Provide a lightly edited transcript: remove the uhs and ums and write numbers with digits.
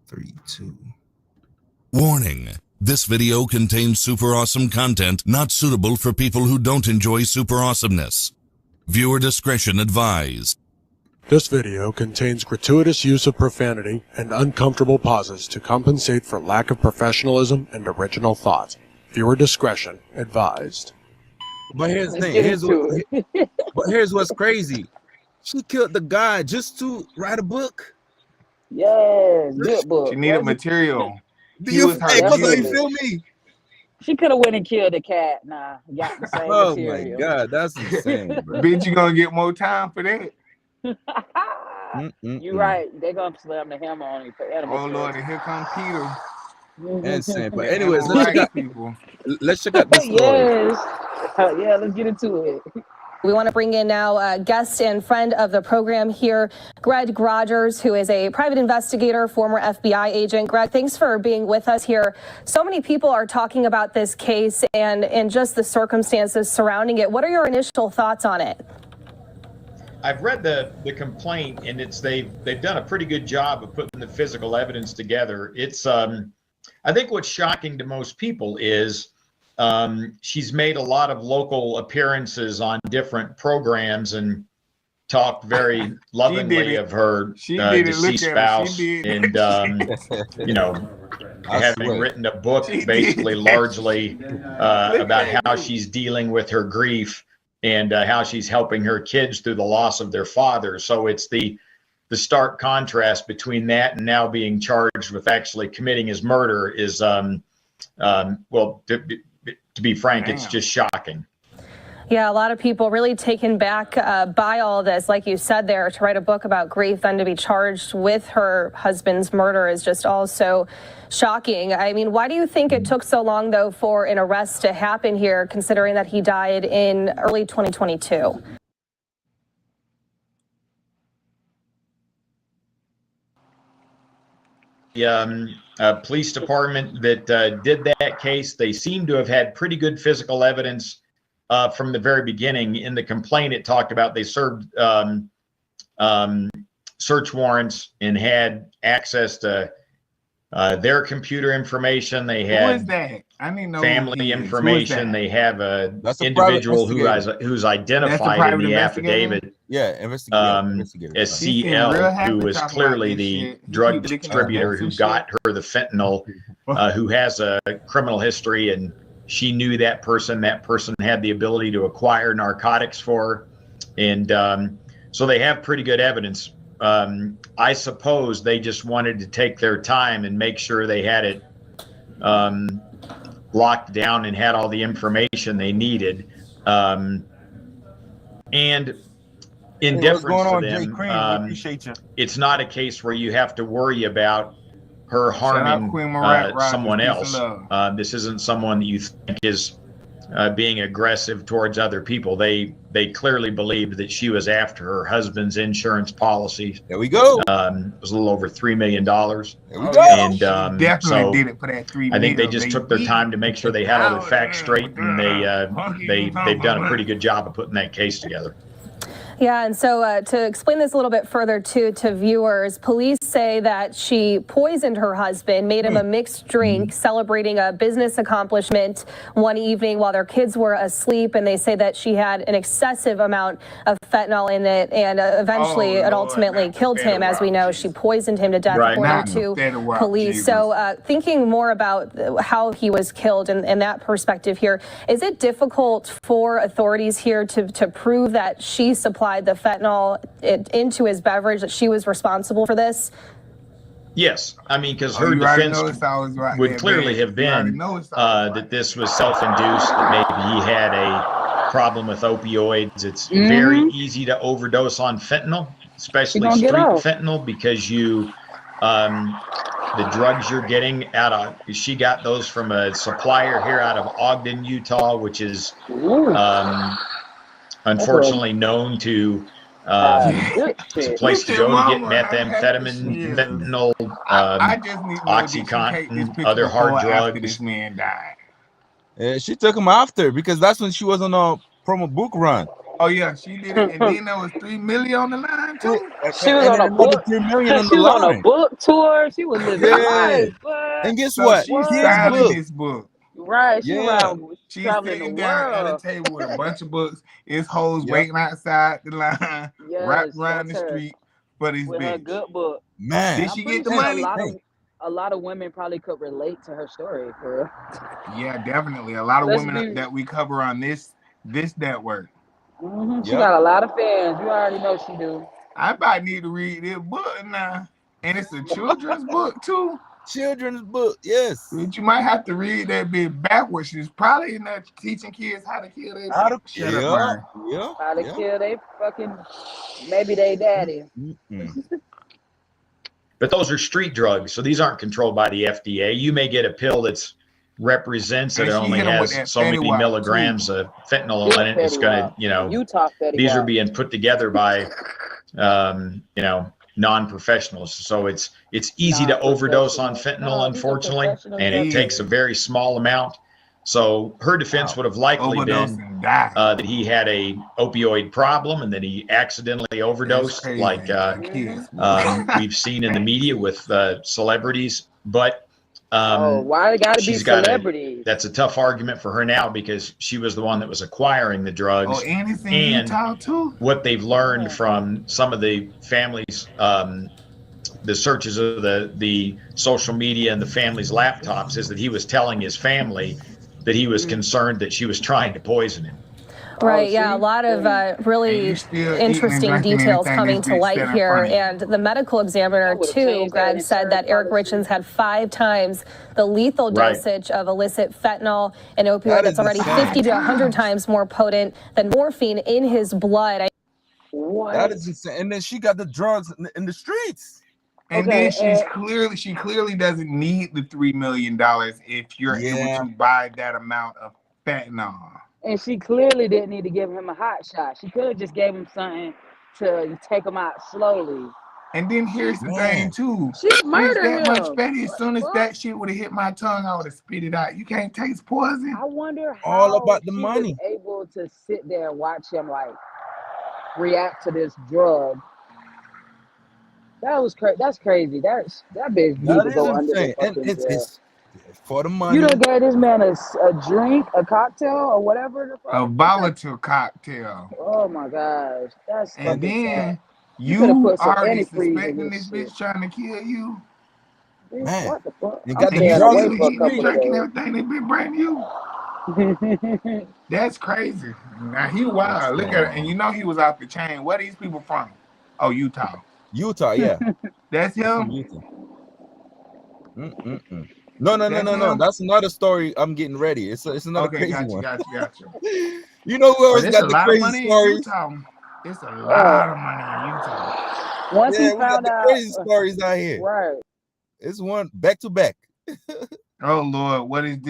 3, 2. Warning. This video contains super awesome content not suitable for people who don't enjoy super awesomeness. Viewer discretion advised. This video contains gratuitous use of profanity and uncomfortable pauses to compensate for lack of professionalism and original thought. Viewer discretion advised. But here's the thing. Here's what's crazy. She killed the guy just to write a book. Yes, good book. She needed material. Do you feel me? She could have went and killed the cat. Nah, got the same Oh material. my God, that's insane, bro. Bitch, you gonna get more time for that? You're right. They're gonna slam the hammer on you for animal. Oh Lord, and here come Peter. Insane. But anyways, let's check out this story. Yes. Yeah, let's get into it. We want to bring in now a guest and friend of the program here, Greg Rogers, who is a private investigator, former FBI agent. Greg, thanks for being with us here. So many people are talking about this case and just the circumstances surrounding it. What are your initial thoughts on it? I've read the complaint, and they've done a pretty good job of putting the physical evidence together. It's I think what's shocking to most people is she's made a lot of local appearances on different programs and talked very lovingly of her deceased spouse, and you know, having written a book basically largely about how she's dealing with her grief and how she's helping her kids through the loss of their father. So it's the stark contrast between that and now being charged with actually committing his murder is well, to be frank, it's just shocking. Yeah, a lot of people really taken back by all of this. Like you said there, to write a book about grief and to be charged with her husband's murder is just also shocking. I mean, why do you think it took so long, though, for an arrest to happen here, considering that he died in early 2022? The police department that did that case, they seem to have had pretty good physical evidence from the very beginning. In the complaint, it talked about they served search warrants and had access to their computer information. They had family information. They have an individual who's identified in the affidavit as CL, who was clearly the drug distributor who got her the fentanyl, who has a criminal history, and she knew that person. That person had the ability to acquire narcotics for her, and so they have pretty good evidence. I suppose they just wanted to take their time and make sure they had it locked down and had all the information they needed. And in deference to them, it's not a case where you have to worry about her harming someone else. This isn't someone that you think is being aggressive towards other people. They clearly believed that she was after her husband's insurance policy. There we go. It was a little over $3 million. There we go. And so did it for that I think they just took their time to make sure they had all the facts straight, and they've done a pretty good job of putting that case together. Yeah, and so to explain this a little bit further to viewers, police say that she poisoned her husband, made him a mixed drink, celebrating a business accomplishment one evening while their kids were asleep, and they say that she had an excessive amount of fentanyl in it, and eventually it ultimately killed him. As we know, she poisoned him to death, according to police. So thinking more about how he was killed and that perspective here, is it difficult for authorities here to prove that she supplied the fentanyl into his beverage, that she was responsible for this? Yes, I mean, because her defense would clearly have been that this was self-induced, that maybe he had a problem with opioids. It's very easy to overdose on fentanyl, especially street fentanyl, because the drugs you're getting out of, she got those from a supplier here out of Ogden, Utah, which is unfortunately known to it's a place to go to get methamphetamine, fentanyl, OxyContin, other hard drugs. This man died. She took him after, because that's when she was on a promo book run. Oh yeah, she did it, and then there was 3 million on the line too. She was And on then a another book. 3 million on She the was on a line. book tour. She was living Yeah. life, but And guess So what? she's His selling book. this book. right, she Yeah. She's traveling the sitting down at a world. table with a bunch of books. It's hoes Yep. waiting outside the line, wrapped Yes, around that's the her street for this with her bitch. good book. Man. Did I'm she pretty get the sure Hey, money? hey. a lot of women probably could relate to her story. For Yeah, definitely. A lot of let's women be. that we cover on this network. She Yep. got a lot of fans. You already know she do. I about need to read this book now. And it's a children's book too. Children's book. Yes. But you might have to read that bit backwards. It's probably in there teaching kids how to kill their shut up, Myron. Yeah. How to Yeah. kill they fucking maybe they daddy. But those are street drugs, so these aren't controlled by the FDA. You may get a pill that's represents that And it she only hit him with has that so many Fetty Wap, milligrams too. of fentanyl Still in it. It's Fetty going to, Wap. you know, Utah Fetty these are Wap. being put together by, you know, non-professionals. So it's easy to overdose on fentanyl, unfortunately, and it takes a very small amount. So her defense would have likely Overdose been and die. that he had a opioid problem and that he accidentally overdosed, crazy. like we've seen in the media with celebrities. But why it gotta be she's got celebrities? that's a tough argument for her now because she was the one that was acquiring the drugs. Oh, and it's in and Utah too. what they've learned from some of the families, the searches of the social media and the family's laptops, is that he was telling his family that he was concerned that she was trying to poison him. Right, yeah, a lot of really interesting details coming to light here. And the medical examiner, too, Greg, said that Eric Richins had 5 times the lethal dosage of illicit fentanyl, an opioid that's already 50 to 100 times more potent than morphine in his blood. That is insane. And then she got the drugs in the streets. And then she clearly doesn't need the $3 million if you're able to buy that amount of fentanyl. And she clearly didn't need to give him a hot shot. She could have just gave him something to take him out slowly. And then here's the thing too. She murdered that him. much fatty. As soon as that shit would have hit my tongue, I would have spit it out. You can't taste poison. I wonder how all about the she money. was able to sit there and watch him like react to this drug. That was crazy. That's crazy. That bitch needs to go under the fucking jail. It's for the money. You done gave this man a drink, a cocktail, or whatever. A volatile cocktail. Oh my gosh, that's and then sad. you already suspecting this bitch trying to kill you. Man, what the fuck? You got the drugs drinking everything they been bringing you. That's crazy. Now he wild. Look at it, and you know he was off the chain. Where these people from? Oh, Utah. Utah, yeah. That's him. Utah. No. That's another story. I'm getting ready. It's another crazy one. Gotcha. You know who else got the crazy stories? It's a lot of money in Utah. Once he found out, crazy stories out here. Right. It's one back to back. Oh Lord, what is this?